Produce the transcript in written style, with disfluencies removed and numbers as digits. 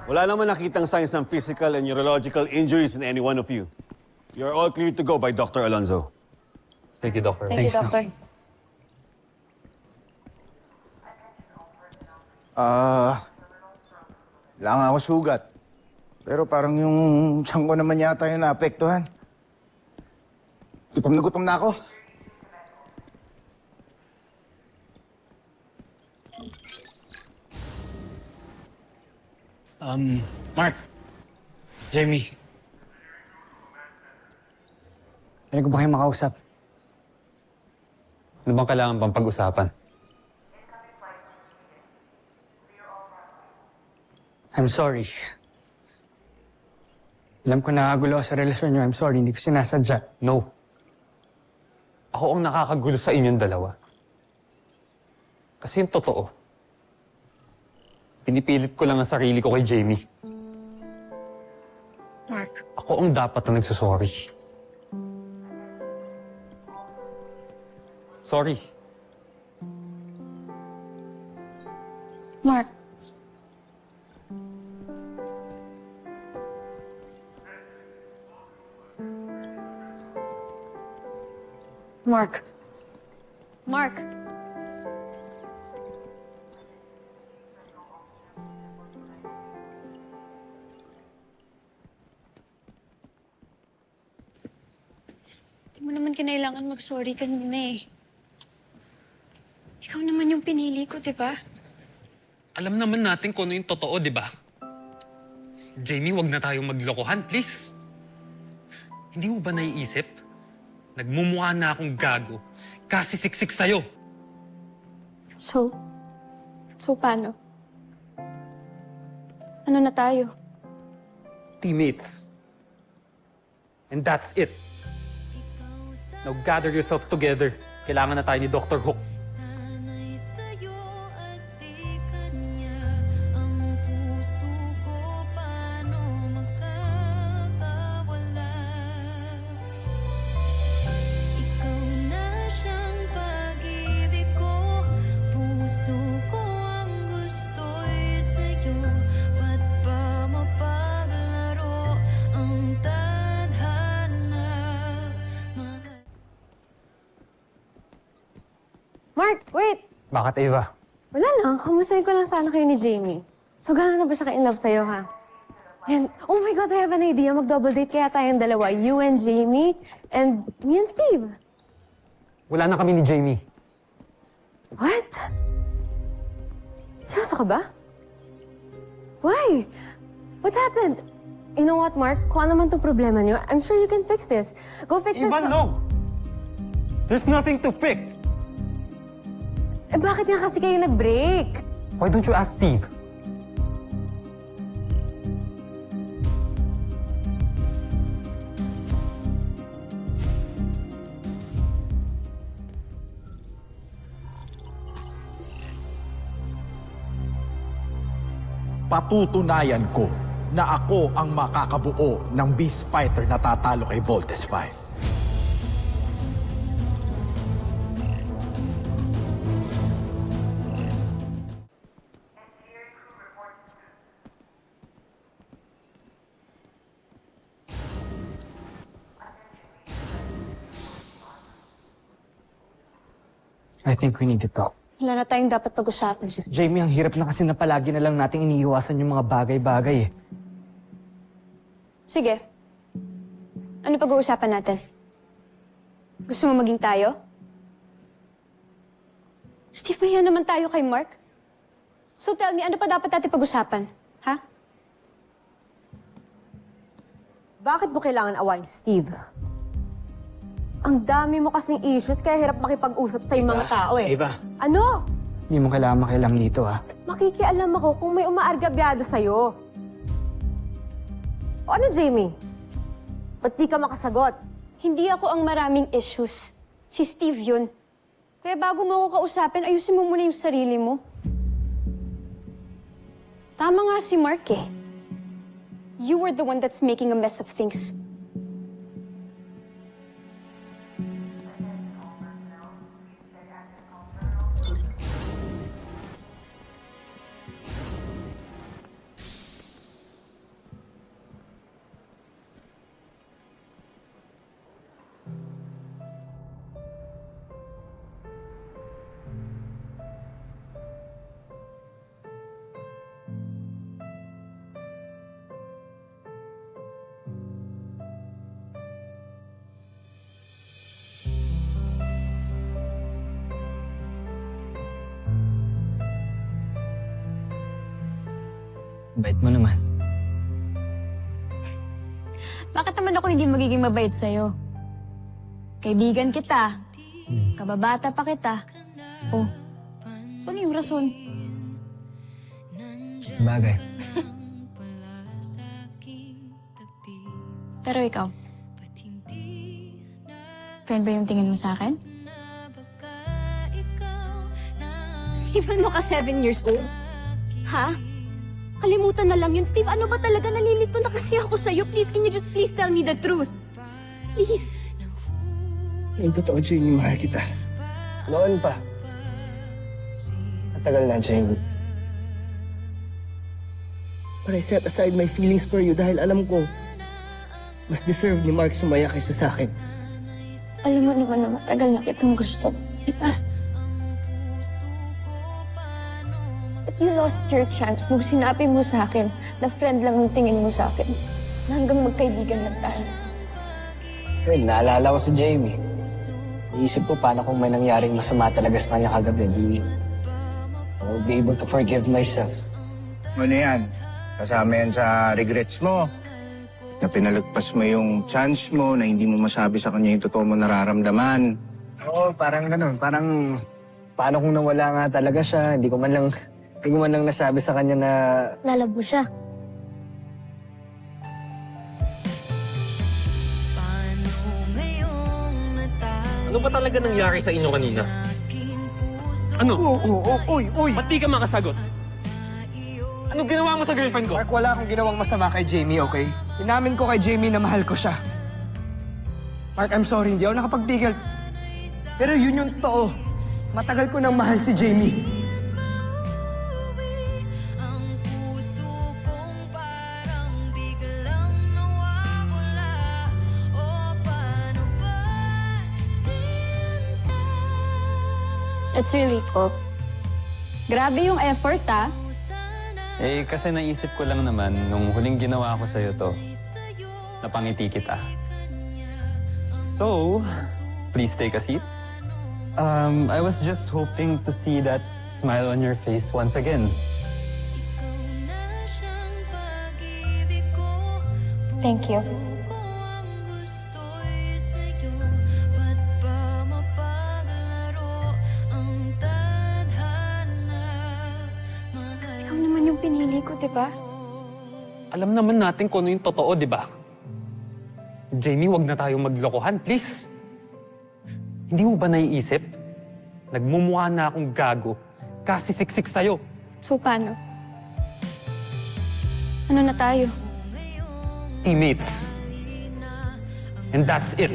Wala naman nakitang signs ng physical and neurological injuries in any one of you. You're all clear to go by Dr. Alonzo. Thank you, Doctor. Thank you, Doctor. Wala nga ako sugat. Pero parang yung tiyan ko naman yata yung naapektuhan. Gutom na ako. Mark. Jamie. Pwede ko ba kayo makausap? Ano bang kailangan pang pag-usapan? I'm sorry. Alam ko nakagulo sa relasyon niyo. I'm sorry, hindi ko sinasadya. No. Ako ang nakakagulo sa inyong dalawa. Kasi yung totoo, pinipilit ko lang ang sarili ko kay Jamie. Mark. Ako ang dapat na nagsasorry. Sorry. Mark. Mark. Mark. Di mo naman kinailangan mag-sorry kanina eh. Ikaw naman yung pinili ko, di ba? Alam naman natin kung ano yung totoo, di ba? Jamie, wag na tayong maglokohan, please. Hindi mo ba naiisip? Nagmumukha na akong gago kasi siksik sa'yo. So paano? Ano na tayo? Teammates. And that's it. Now gather yourself together. Kailangan na tayo ni Dr. Hook. Mark, wait! Bakit, Ava? Wala lang, kamustahin ko lang sana kayo ni Jamie. So, gano'n na ba siya ka-in-love sa'yo, ha? And, oh my God, I have an idea. Mag-double date kaya tayong dalawa. You and Jamie, and me and Steve. Wala na kami ni Jamie. What? Seryoso ka ba? Why? What happened? You know what, Mark? Kung ano man itong problema niyo, I'm sure you can fix this. Go fix this. No! There's nothing to fix! Eh, bakit nga kasi kayo nag-break? Why don't you ask Steve? Patutunayan ko na ako ang makakabuo ng Beast Fighter na tatalo kay Voltes 5. I think we need to talk. Wala na tayong dapat pag-usapan. Jamie, ang hirap na kasi na palagi na lang nating iniiwasan yung mga bagay-bagay eh. Sige. Ano pag-uusapan natin? Gusto mo maging tayo? Steve, mahiya naman tayo kay Mark. So tell me, ano pa dapat natin pag-usapan? Ha? Bakit mo kailangan awayin, Steve? Ang dami mo kasing issues, kaya hirap makipag-usap sa mga tao eh. Ava, Ano? hindi mo kailangan makialam dito ha. Makikialam ako kung may umaargabyado sa'yo. O ano, Jamie? Ba't di ka makasagot? Hindi ako ang maraming issues. Si Steve yun. Kaya bago mo ako kausapin, ayusin mo muna yung sarili mo. Tama nga si Mark eh. You were the one that's making a mess of things. Bait mo naman. Bakit naman ako hindi magiging mabait sa'yo? Kaibigan kita. Kababata pa kita. Oh, so ano yung rason? Sabagay. Pero ikaw, friend ba yung tingin mo sa akin? Steve, ano ka 7 years old? Ha? Kalimutan na lang yun. Steve, ano ba talaga? Nalilito na kasi ako sa'yo. Please, can you just please tell me the truth? Please. Yung totoo, Jamie, mahal kita. Noon pa. Matagal na, Jamie. But I set aside my feelings for you dahil alam ko, mas deserve ni Mark sumaya kaysa sa akin. Alam mo naman na matagal na kitang gusto. Diba? But you lost your chance nung sinabi mo sa akin na friend lang ang tingin mo sa akin. Na hanggang magkaibigan lang tayo. Friend, naalala ko si Jamie. Iisip ko paano kung may nangyaring masama talaga sa kanya kagabi. I will be able to forgive myself. Ano yan? Kasama yan sa regrets mo. Na pinalagpas mo yung chance mo na hindi mo masabi sa kanya yung totoo mo nararamdaman. Oo, parang ganun. Parang, paano kung nawala nga talaga siya? Hindi ko man lang nasabi sa kanya na... Lalabo siya. Ano ba talaga nangyari sa inyo kanina? Ano? Uy! Ba't di ka makasagot? Anong ginawa mo sa girlfriend ko? Mark, wala akong ginawang masama kay Jamie, okay? Inamin ko kay Jamie na mahal ko siya. Mark, I'm sorry, hindi ako nakapagpigil. Pero yun yung totoo. Matagal ko nang mahal si Jamie. It's really cool. Grabe yung effort, ah. Eh, kasi naisip ko lang naman, nung huling ginawa ko sa'yo to, napangiti kita. So, please take a seat. I was just hoping to see that smile on your face once again. Thank you. Ikaw naman yung pinili ko, diba? Alam naman natin kung ano yung totoo, di ba? Jamie, wag na tayong maglokohan, please. Hindi mo ba naiisip? Nagmumukha na akong gago kasi siksik sa'yo. So, paano? Ano na tayo? Teammates. And that's it.